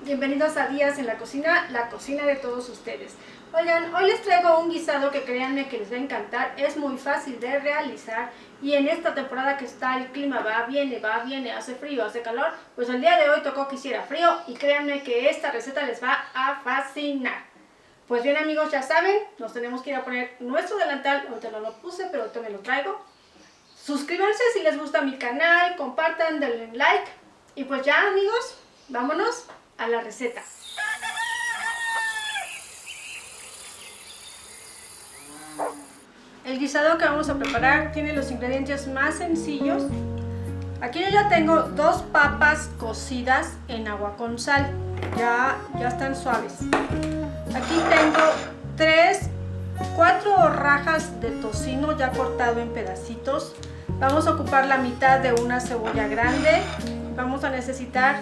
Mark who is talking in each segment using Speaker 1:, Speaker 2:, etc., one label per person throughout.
Speaker 1: Bienvenidos a Días en la cocina de todos ustedes. Oigan, hoy les traigo un guisado que créanme que les va a encantar, es muy fácil de realizar y en esta temporada que está el clima va, viene, hace frío, hace calor, pues el día de hoy tocó que hiciera frío y créanme que esta receta les va a fascinar. Pues bien amigos, ya saben, nos tenemos que ir a poner nuestro delantal, ahorita no lo puse, pero ahorita me lo traigo. Suscríbanse si les gusta mi canal, compartan, denle like y pues ya amigos, vámonos a la receta. El guisado que vamos a preparar tiene los ingredientes más sencillos. Aquí yo ya tengo 2 papas cocidas en agua con sal, ya están suaves. Aquí tengo 4 rajas de tocino ya cortado en pedacitos. Vamos a ocupar la mitad de una cebolla grande. Vamos a necesitar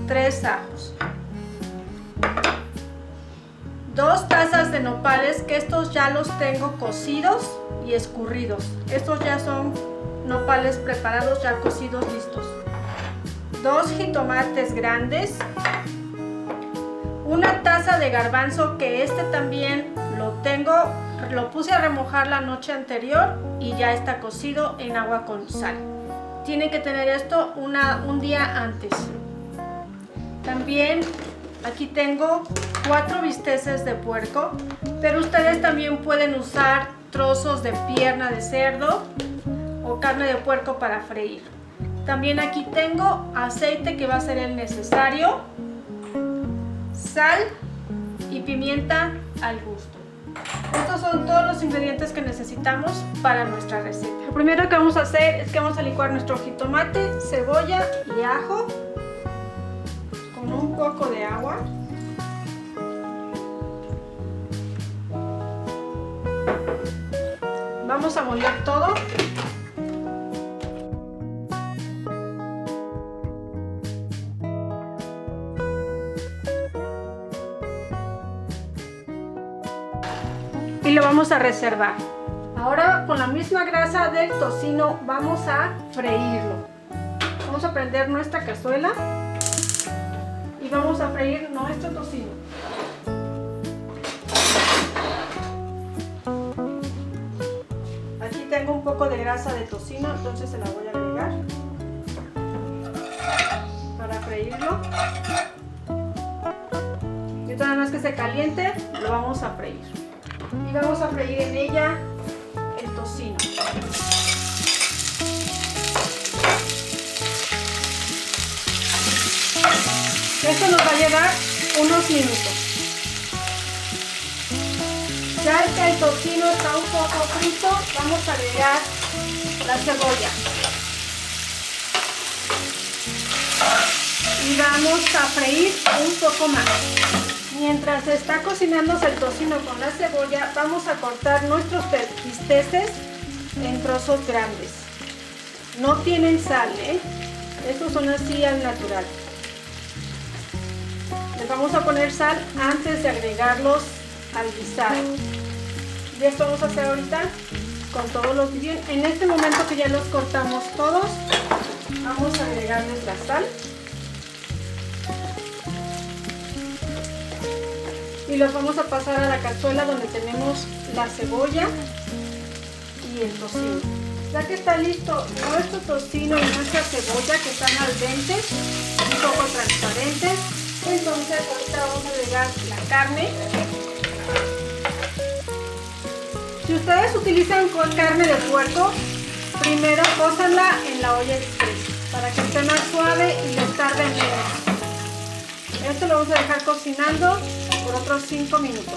Speaker 1: 3 ajos. 2 tazas de nopales, que estos ya los tengo cocidos y escurridos. Estos ya son nopales preparados, ya cocidos, listos. 2 jitomates grandes. 1 taza de garbanzo, que este también lo puse a remojar la noche anterior y ya está cocido en agua con sal. Tiene que tener esto un día antes. También aquí tengo 4 bisteces de puerco, pero ustedes también pueden usar trozos de pierna de cerdo o carne de puerco para freír. También aquí tengo aceite, que va a ser el necesario, sal y pimienta al gusto. Estos son todos los ingredientes que necesitamos para nuestra receta. Lo primero que vamos a hacer es que vamos a licuar nuestro jitomate, cebolla y ajo con un poco de agua. Vamos a moler todo. Y lo vamos a reservar. Ahora con la misma grasa del tocino vamos a freírlo. Vamos a prender nuestra cazuela y vamos a freír nuestro tocino. Aquí tengo un poco de grasa de tocino, entonces se la voy a agregar para freírlo. Y nada más que se caliente, lo vamos a freír. Y vamos a freír en ella el tocino. Esto nos va a llevar unos minutos. Ya que el tocino está un poco frito, vamos a agregar la cebolla. Y vamos a freír un poco más. Mientras está cocinándose el tocino con la cebolla, vamos a cortar nuestros bisteces en trozos grandes. No tienen sal, estos son así al natural. Les vamos a poner sal antes de agregarlos al guisado. Y esto vamos a hacer ahorita con todos los bien. En este momento que ya los cortamos todos, vamos a agregarles la sal. Y los vamos a pasar a la cazuela donde tenemos la cebolla y el tocino. Ya que está listo nuestro tocino y nuestra cebolla, que están al dente, un poco transparentes, entonces ahorita vamos a agregar la carne. Si ustedes utilizan carne de puerco, primero cózanla en la olla express para que esté más suave y les tarde menos. Esto lo vamos a dejar cocinando por otros 5 minutos.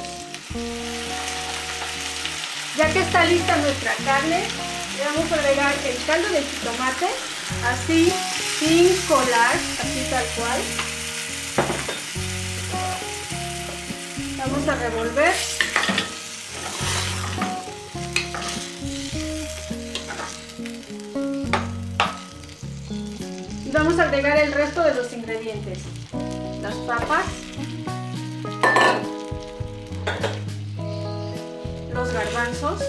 Speaker 1: Ya que está lista nuestra carne, le vamos a agregar el caldo de jitomate, así sin colar, así tal cual. Vamos a revolver. Y vamos a agregar el resto de los ingredientes. Las papas, los garbanzos,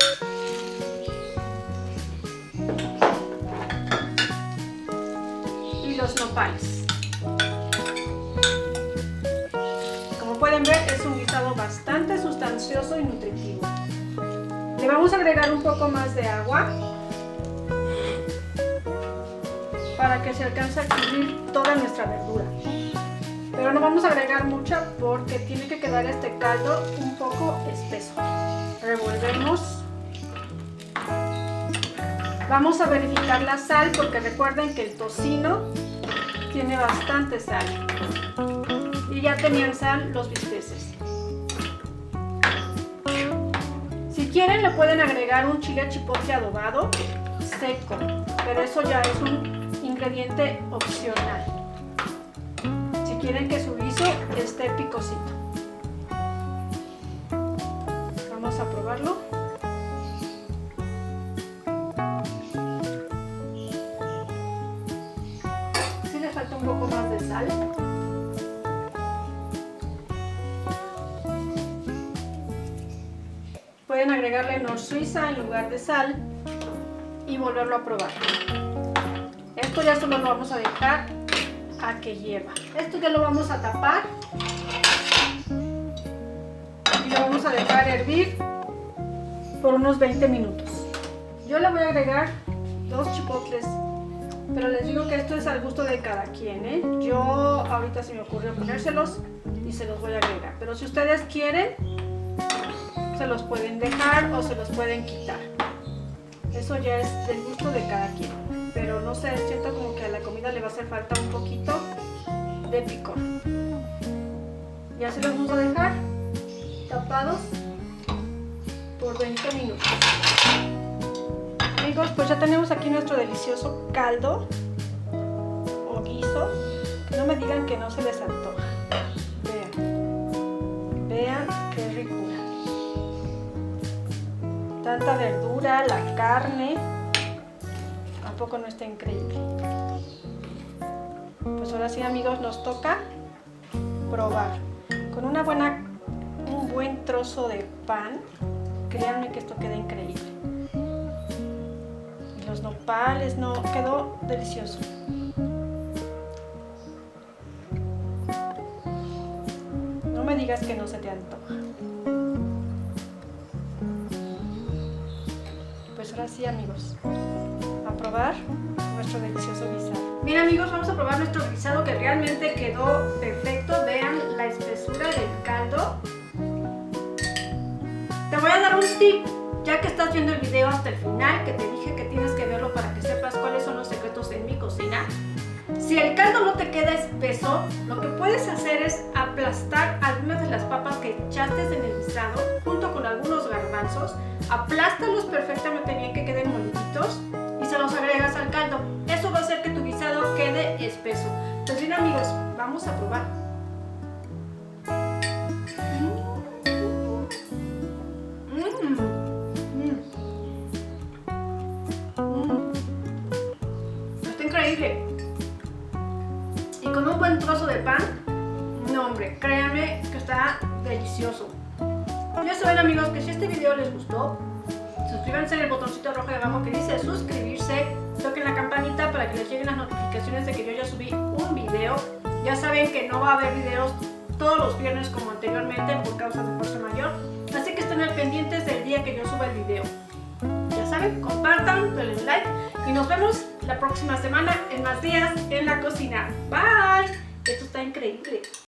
Speaker 1: y los nopales. pueden ver, es un guisado bastante sustancioso y nutritivo. Le vamos a agregar un poco más de agua para que se alcance a cubrir toda nuestra verdura. Pero no vamos a agregar mucha porque tiene que quedar este caldo un poco espeso. Revolvemos. Vamos a verificar la sal porque recuerden que el tocino tiene bastante sal. Y ya tenían sal los bisteces. Si quieren le pueden agregar un chile chipotle adobado seco, pero eso ya es un ingrediente opcional. Si quieren que su guiso esté picosito. Vamos a probarlo. Sí le falta un poco más de sal. Pueden agregarle Nor Suiza en lugar de sal y volverlo a probar. Esto ya solo lo vamos a dejar a que hierva. Esto ya lo vamos a tapar y lo vamos a dejar hervir por unos 20 minutos. Yo le voy a agregar 2 chipotles, pero les digo que esto es al gusto de cada quien, ¿eh? Yo ahorita se me ocurrió ponérselos y se los voy a agregar, pero si ustedes quieren se los pueden dejar o se los pueden quitar. Eso ya es del gusto de cada quien. Pero no sé, siento como que a la comida le va a hacer falta un poquito de picor. Ya se los vamos a dejar tapados por 20 minutos. Amigos, pues ya tenemos aquí nuestro delicioso caldo o guiso. No me digan que no se les antoja. Vean, vean qué ricura. Tanta verdura, la carne, tampoco no está increíble. Pues ahora sí, amigos, nos toca probar. Con un buen trozo de pan, créanme que esto queda increíble. Y los nopales, no, quedó delicioso. No me digas que no se te antoja. Pues ahora sí, amigos, a probar nuestro delicioso guisado. Bien, amigos, vamos a probar nuestro guisado que realmente quedó perfecto. Vean la espesura del caldo. Te voy a dar un tip, ya que estás viendo el video hasta el final, que te dije que tienes que verlo para que sepas cuáles son los secretos en mi cocina. Si el caldo no te queda espeso, lo que puedes hacer es aplastar algunas de las papas que echaste en el guisado junto con algunos garbanzos. Aplástalos perfectamente bien, que queden moliditos, y se los agregas al caldo. Eso va a hacer que tu guisado quede espeso. Pues bien, amigos, vamos a probar. Está increíble. Y con un buen trozo de pan, no, hombre, créanme que está delicioso. Ya saben, amigos, que si este video les gustó, suscríbanse en el botoncito rojo de abajo que dice suscribirse, toquen la campanita para que les lleguen las notificaciones de que yo ya subí un video. Ya saben que no va a haber videos todos los viernes como anteriormente por causas de fuerza mayor, así que estén al pendientes del día que yo suba el video. Ya saben, compartan, denle like y nos vemos la próxima semana en más días en la cocina. Bye, esto está increíble.